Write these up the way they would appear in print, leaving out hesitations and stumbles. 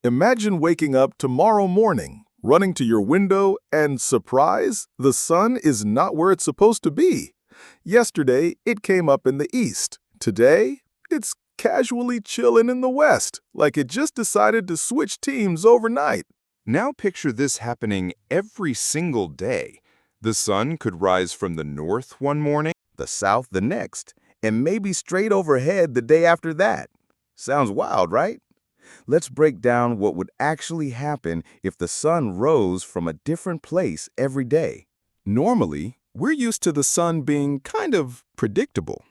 Imagine waking up tomorrow morning, running to your window, and surprise, the sun is not where it's supposed to be. Yesterday, it came up in the east. Today, it's casually chilling in the west, like it just decided to switch teams overnight. Now picture this happening every single day. The sun could rise from the north one morning, The south the next, and maybe straight overhead the day after that. Sounds wild, right? Let's break down what would actually happen if the sun rose from a different place every day. Normally, we're used to the sun being kind of predictable.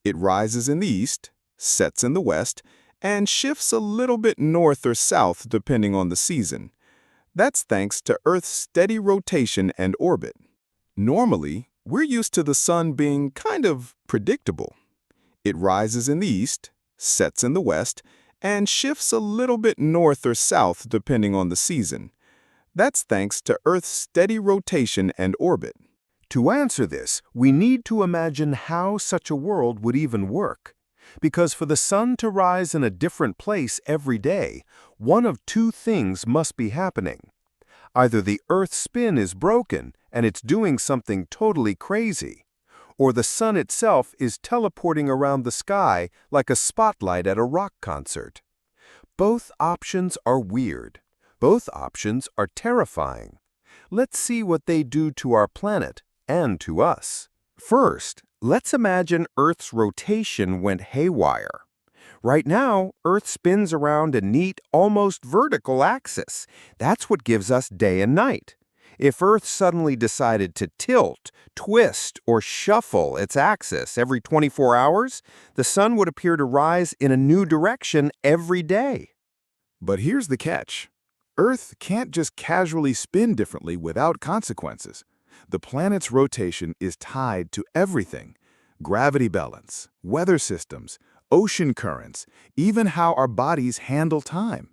It rises in the east, sets in the west, and shifts a little bit north or south depending on the season. That's thanks to Earth's steady rotation and orbit. Normally, we're used to the sun being kind of predictable. It rises in the east, sets in the west, and shifts a little bit north or south depending on the season. That's thanks to Earth's steady rotation and orbit. To answer this, we need to imagine how such a world would even work. Because for the sun to rise in a different place every day, one of two things must be happening. Either the Earth's spin is broken and it's doing something totally crazy, or the sun itself is teleporting around the sky like a spotlight at a rock concert. Both options are weird. Both options are terrifying. Let's see what they do to our planet and to us. First, let's imagine Earth's rotation went haywire. Right now, Earth spins around a neat, almost vertical axis. That's what gives us day and night. If Earth suddenly decided to tilt, twist, or shuffle its axis every 24 hours, the sun would appear to rise in a new direction every day. But here's the catch. Earth can't just casually spin differently without consequences. The planet's rotation is tied to everything: gravity balance, weather systems, ocean currents, even how our bodies handle time.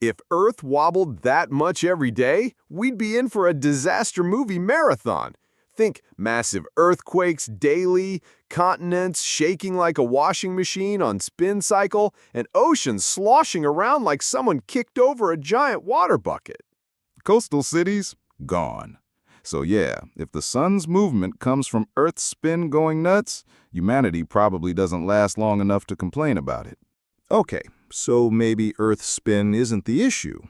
If Earth wobbled that much every day, we'd be in for a disaster movie marathon. Think massive earthquakes daily, continents shaking like a washing machine on spin cycle, and oceans sloshing around like someone kicked over a giant water bucket. Coastal cities, gone. So yeah, if the sun's movement comes from Earth's spin going nuts, humanity probably doesn't last long enough to complain about it. Okay, so maybe Earth's spin isn't the issue.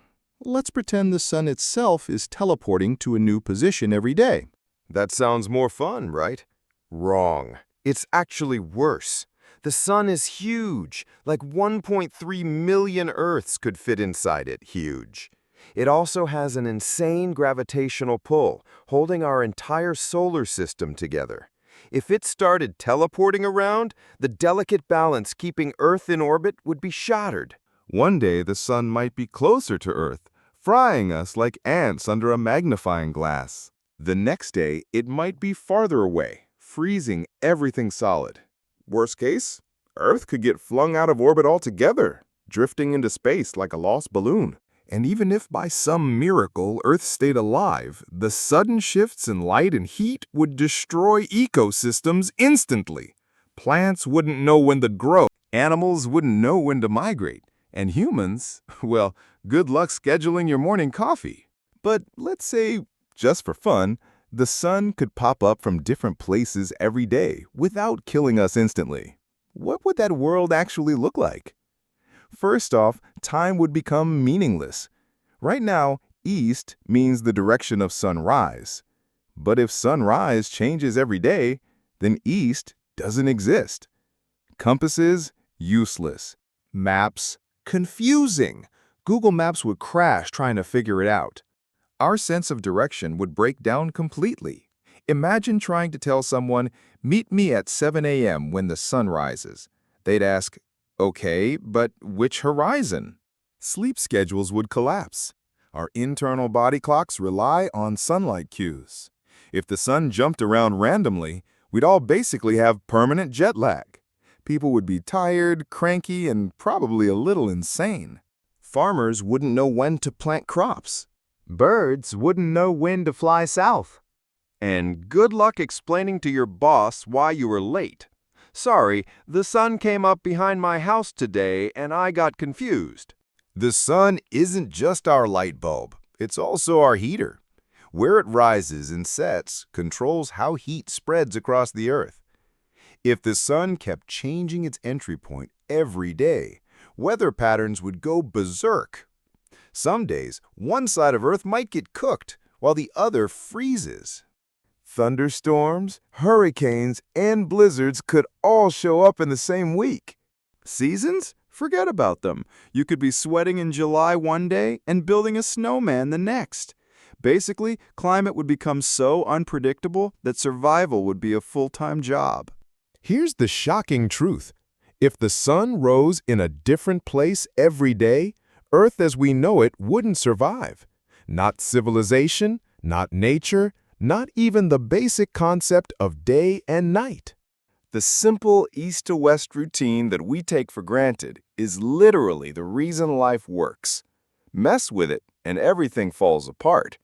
Let's pretend the sun itself is teleporting to a new position every day. That sounds more fun, right? Wrong. It's actually worse. The sun is huge, like 1.3 million Earths could fit inside it, huge. It also has an insane gravitational pull, holding our entire solar system together. If it started teleporting around, the delicate balance keeping Earth in orbit would be shattered. One day the sun might be closer to Earth, frying us like ants under a magnifying glass. The next day, it might be farther away, freezing everything solid. Worst case, Earth could get flung out of orbit altogether, drifting into space like a lost balloon. And even if by some miracle Earth stayed alive, the sudden shifts in light and heat would destroy ecosystems instantly. Plants wouldn't know when to grow, animals wouldn't know when to migrate, and humans, well, good luck scheduling your morning coffee. But let's say, just for fun, the sun could pop up from different places every day without killing us instantly. What would that world actually look like? First off, time would become meaningless. Right now, east means the direction of sunrise. But if sunrise changes every day, then east doesn't exist. Compasses, useless. Maps, confusing. Google Maps would crash trying to figure it out. Our sense of direction would break down completely. Imagine trying to tell someone, "Meet me at 7 a.m. when the sun rises." They'd ask, "Okay, but which horizon?" Sleep schedules would collapse. Our internal body clocks rely on sunlight cues. If the sun jumped around randomly, we'd all basically have permanent jet lag. People would be tired, cranky, and probably a little insane. Farmers wouldn't know when to plant crops. Birds wouldn't know when to fly south. And good luck explaining to your boss why you were late. Sorry, the sun came up behind my house today and I got confused. The sun isn't just our light bulb, it's also our heater. Where it rises and sets controls how heat spreads across the Earth. If the sun kept changing its entry point every day, weather patterns would go berserk. Some days, one side of Earth might get cooked, while the other freezes. Thunderstorms, hurricanes, and blizzards could all show up in the same week. Seasons? Forget about them. You could be sweating in July one day and building a snowman the next. Basically, climate would become so unpredictable that survival would be a full-time job. Here's the shocking truth. If the sun rose in a different place every day, Earth as we know it wouldn't survive. Not civilization, not nature, not even the basic concept of day and night. The simple east-to-west routine that we take for granted is literally the reason life works. Mess with it, and everything falls apart.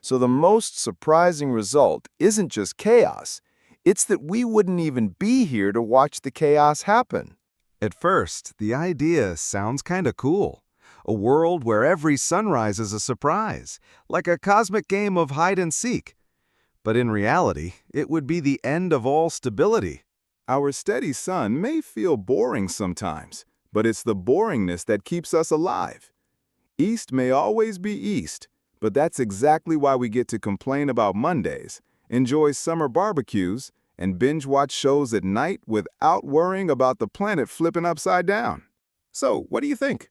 So the most surprising result isn't just chaos. It's that we wouldn't even be here to watch the chaos happen. At first, the idea sounds kinda cool. A world where every sunrise is a surprise, like a cosmic game of hide and seek. But in reality, it would be the end of all stability. Our steady sun may feel boring sometimes, but it's the boringness that keeps us alive. East may always be east, but that's exactly why we get to complain about Mondays, enjoy summer barbecues, and binge-watch shows at night without worrying about the planet flipping upside down. So, what do you think?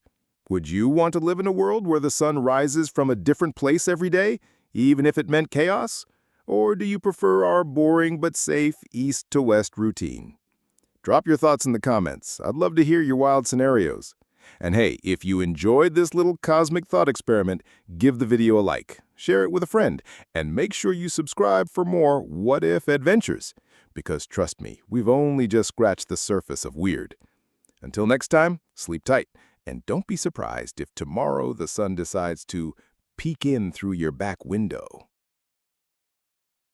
Would you want to live in a world where the sun rises from a different place every day, even if it meant chaos? Or do you prefer our boring but safe east-to-west routine? Drop your thoughts in the comments. I'd love to hear your wild scenarios. And hey, if you enjoyed this little cosmic thought experiment, give the video a like, share it with a friend, and make sure you subscribe for more what-if adventures. Because trust me, we've only just scratched the surface of weird. Until next time, sleep tight, and don't be surprised if tomorrow the sun decides to peek in through your back window.